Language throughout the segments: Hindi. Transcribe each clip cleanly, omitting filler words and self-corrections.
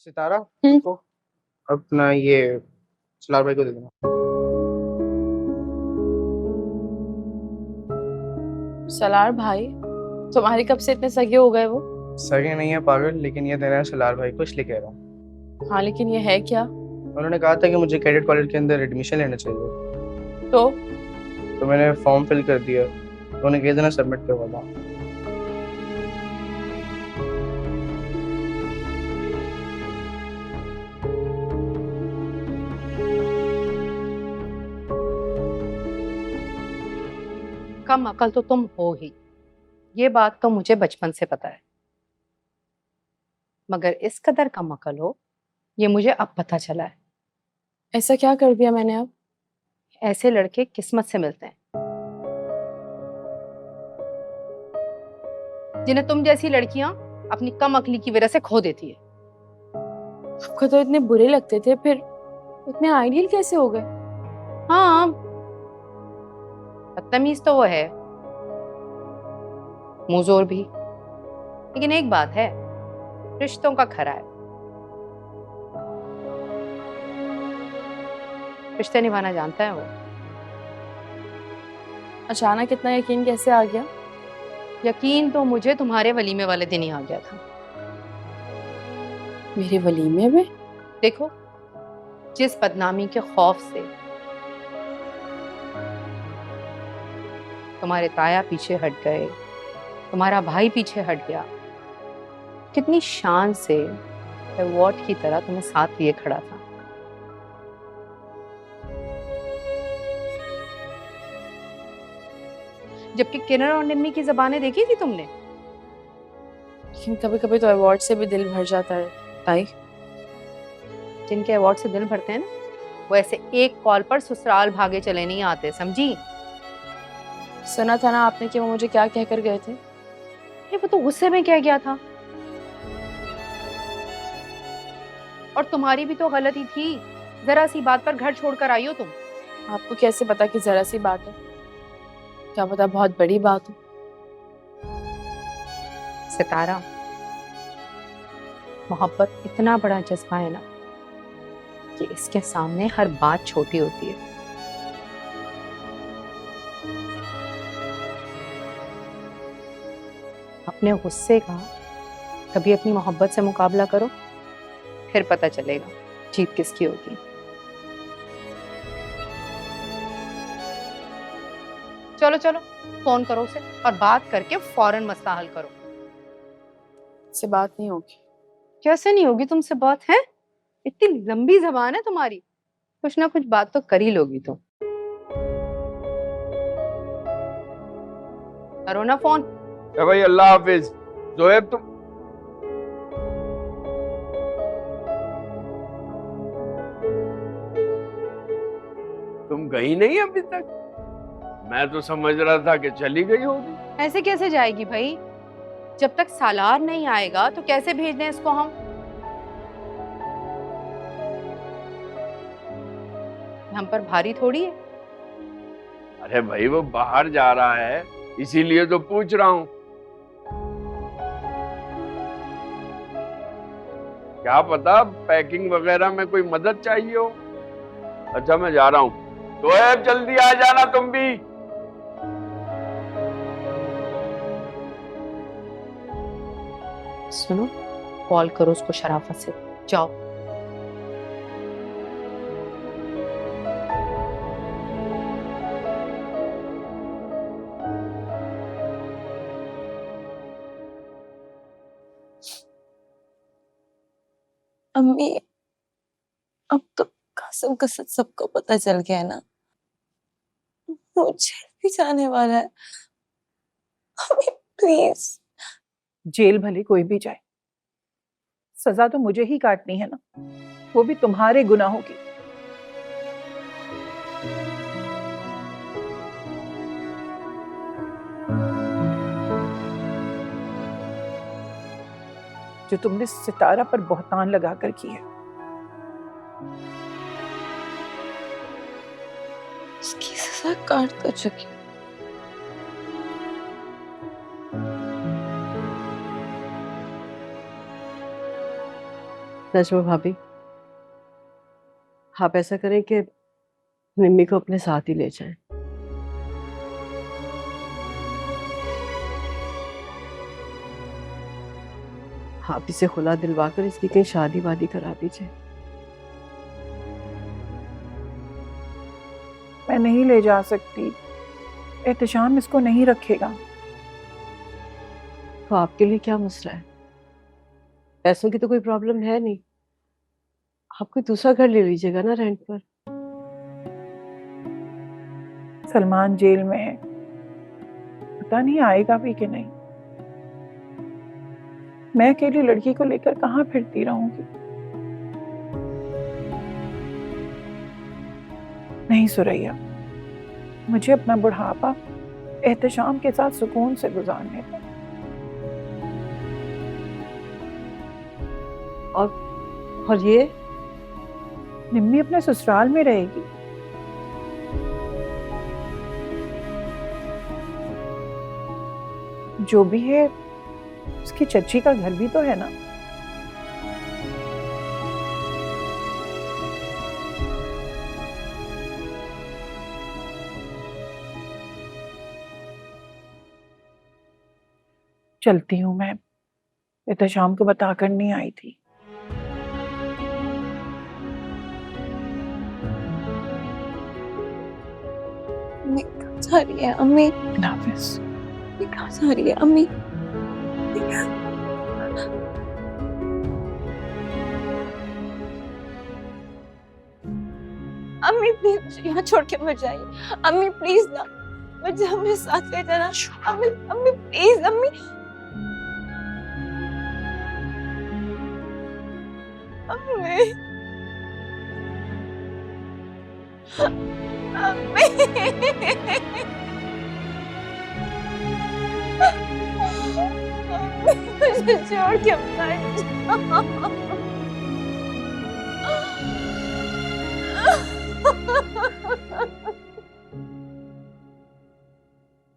सितारा हम्म। रुको, अपना ये सलार भाई को दे देना। सलार भाई? तुम्हारे कब से इतने सगे हो गए वो? सगे नहीं है पागल, लेकिन ये देना है सलार भाई को, इसलिए कह रहा हूँ। हाँ, लेकिन ये है क्या? उन्होंने कहा था कि मुझे कैडेट कॉलेज के अंदर एडमिशन लेना चाहिए, तो तो मैंने फॉर्म फिल कर दिया, तो उन्हें कह देना सबमिट करवा दूँ। कम अकल तो तुम हो ही, ये बात तो मुझे बचपन से पता है। मगर इस कदर कम अकल हो, ये मुझे अब पता चला है। ऐसा क्या कर दिया मैंने अब? ऐसे लड़के किस्मत से मिलते हैं, जिन्हें तुम जैसी लड़कियां अपनी कम अकली की वजह से खो देती है। आपको तो इतने बुरे लगते थे, फिर इतने आइडियल कैसे हो गए? हाँ, बदतमीज तो वो है, मुंहजोर भी, लेकिन एक बात है, रिश्तों का खरा है। रिश्ते निभाना जानता है वो। अचानक इतना यकीन कैसे आ गया? यकीन तो मुझे तुम्हारे वलीमे वाले दिन ही आ गया था। मेरे वलीमे में? देखो, जिस बदनामी के खौफ से तुम्हारे ताया पीछे हट गए, तुम्हारा भाई पीछे हट गया, कितनी शान से अवार्ड की तरह तुम्हें साथ लिए खड़ा था। जबकि किरण और निम्मी की जबानें देखी थी तुमने। लेकिन कभी कभी तो अवार्ड से भी दिल भर जाता है ताई। जिनके अवार्ड से दिल भरते हैं ना, वो ऐसे एक कॉल पर ससुराल भागे चले नहीं आते, समझी। सुना था ना आपने कि वो मुझे क्या कहकर गए थे? ये वो तो गुस्से में कह गया था, और तुम्हारी भी तो गलती थी, जरा सी बात पर घर छोड़कर आई हो तुम। आपको कैसे पता कि जरा सी बात है? क्या पता बहुत बड़ी बात हो। सितारा, मोहब्बत इतना बड़ा जज्बा है ना कि इसके सामने हर बात छोटी होती है। अपने गुस्से का कभी अपनी मोहब्बत से मुकाबला करो, फिर पता चलेगा जीत किसकी होगी। चलो चलो, फोन करो उसे और बात करके फौरन मसला हल करो। से बात नहीं होगी। कैसे नहीं होगी तुमसे बात है? इतनी लंबी जबान है तुम्हारी, कुछ ना कुछ बात तो कर ही लोगी तुम। करो ना फोन। भाई अल्लाह हाफिज। जोएब तुम गई नहीं अभी तक? मैं तो समझ रहा था कि चली गई होगी। ऐसे कैसे जाएगी भाई? जब तक सालार नहीं आएगा तो कैसे भेज दें इसको हम? हम पर भारी थोड़ी है। अरे भाई वो बाहर जा रहा है, इसीलिए तो पूछ रहा हूँ। क्या पता पैकिंग वगैरह में कोई मदद चाहिए हो। अच्छा मैं जा रहा हूँ, जोएब जल्दी आ जाना तुम भी। सुनो, कॉल करो उसको शराफत से। जाओ। अम्मी, अब तो कसम का सच सबको पता चल गया है ना। वो जेल भी जाने वाला है। अम्मी प्लीज। जेल भले कोई भी जाए, सजा तो मुझे ही काटनी है ना, वो भी तुम्हारे गुनाहों की। जो तुमने सितारा पर बहतान लगाकर की है। उसकी सजा काट तो चुकी। नजमा भाभी, आप ऐसा करें कि निम्मी को अपने साथ ही ले जाएं। आप इसे खुला दिलवा कर इसकी कहीं शादी वादी करा दीजिए। मैं नहीं ले जा सकती, एहतशाम इसको नहीं रखेगा। तो आपके लिए क्या मसला है? पैसों की तो कोई प्रॉब्लम है नहीं, आप कोई दूसरा घर ले लीजिएगा ना रेंट पर। सलमान जेल में है, पता नहीं आएगा भी कि नहीं। मैं अकेली लड़की को लेकर कहाँ फिरती रहूंगी। नहीं सुरैया, मुझे अपना बुढ़ापा एहतशाम के साथ सुकून से गुजारने दो। और ये निम्मी अपने ससुराल में रहेगी। जो भी है, उसकी चच्ची का घर भी तो है ना। चलती हूँ मैं, एहतशाम को बताकर नहीं आई थी। अम्मी कहाँ जा रही है? अम्मी हाफिज। अम्मी कहाँ जा रही है? अम्मी अम्मी प्लीज यहाँ छोड़ के मत जाइए। अम्मी प्लीज ना, मुझे अपने साथ ले जाना। अम्मी अम्मी प्लीज अम्मी। अम्मी मुझे छोड़ के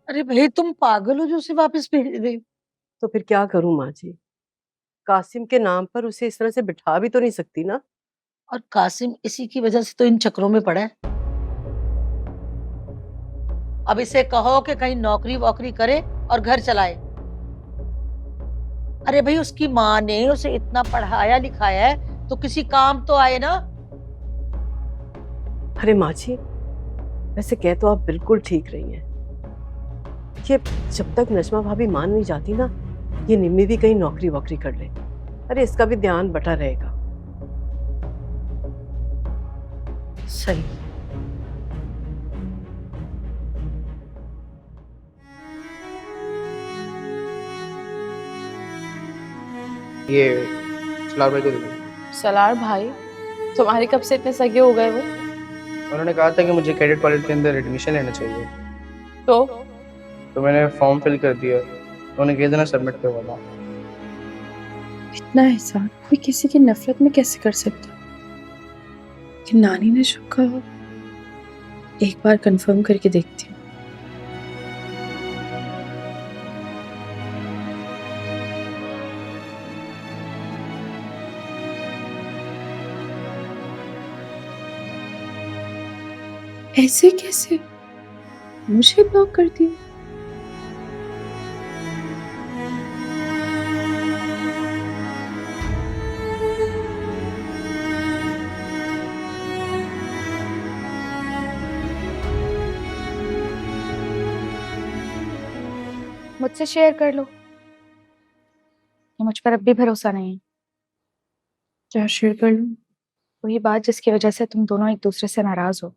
अरे भाई तुम पागल हो जो उसे वापस भेज रही हो? तो फिर क्या करूं माँ जी? कासिम के नाम पर उसे इस तरह से बिठा भी तो नहीं सकती ना। और कासिम इसी की वजह से तो इन चक्रों में पड़ा है। अब इसे कहो कि कहीं नौकरी वोकरी करे और घर चलाए। अरे भाई उसकी माँ ने उसे इतना पढ़ाया लिखाया है तो किसी काम तो आए ना। अरे माँ जी, वैसे कह तो आप बिल्कुल ठीक रही हैं। ये जब तक नजमा भाभी मान नहीं जाती ना, ये निम्मी भी कहीं नौकरी वोकरी कर ले। अरे इसका भी ध्यान बटा रहेगा। सही। ये सलार भाई को दे दो। सलार भाई? तुम्हारे कब से इतने सगे हो गए वो? उन्होंने कहा था कि मुझे कैडेट कॉलेज के अंदर एडमिशन लेना चाहिए, तो मैंने फॉर्म फिल कर दिया। उन्होंने कह देना सबमिट करवा दूँ। इतना एहसान कोई किसी की नफरत में कैसे कर सकता? कि नानी ने जो कहा, एक बार कंफर्म करके देखती हूँ। ऐसे कैसे मुझे ब्लॉक कर दिया? मुझसे शेयर कर लो, मुझ पर अब भी भरोसा नहीं है। क्या शेयर कर लूं? वही बात जिसकी वजह से तुम दोनों एक दूसरे से नाराज हो।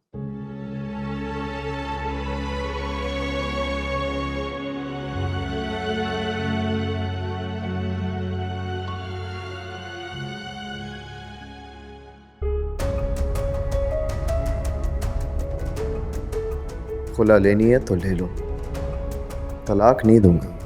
खुला लेनी है तो ले लो, तलाक नहीं दूंगा।